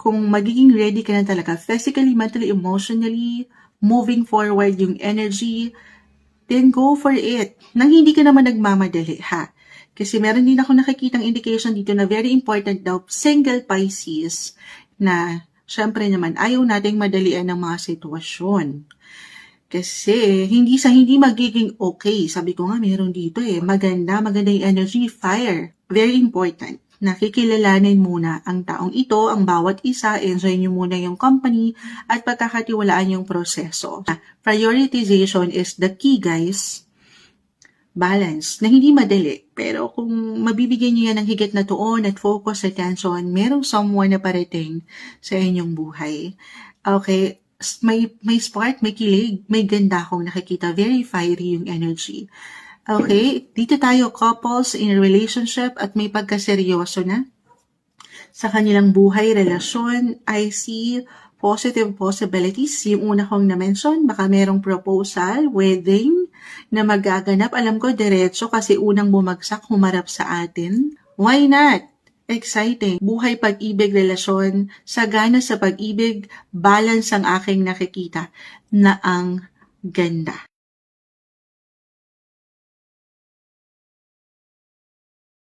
kung magiging ready ka na talaga, physically, mentally, emotionally, moving forward yung energy, then go for it. Nang hindi ka naman nagmamadali, ha? Kasi meron din ako nakikitang indication dito na very important daw, single Pisces, na syempre naman, ayaw nating madalian ng mga sitwasyon. Kasi hindi magiging okay. Sabi ko nga, meron dito maganda yung energy, fire. Very important. Nakikilalanin muna ang taong ito, ang bawat isa, enjoy nyo muna yung company at pagkakatiwalaan yung proseso. Prioritization is the key, guys. Balance, na hindi madali. Pero kung mabibigyan nyo yan ng higit na tuon at focus, attention, merong someone na parating sa inyong buhay. Okay, may spark, may kilig, may ganda akong nakikita. Very fiery yung energy. Okay, dito tayo, couples in a relationship at may pagkaseryoso na sa kanilang buhay, relasyon. I see positive possibilities. Yung una kong na-mention, baka merong proposal, wedding, na magaganap. Alam ko, diretso kasi unang bumagsak, humarap sa atin. Why not? Exciting. Buhay, pag-ibig, relasyon, sagana sa pag-ibig, balance ang aking nakikita na ang ganda.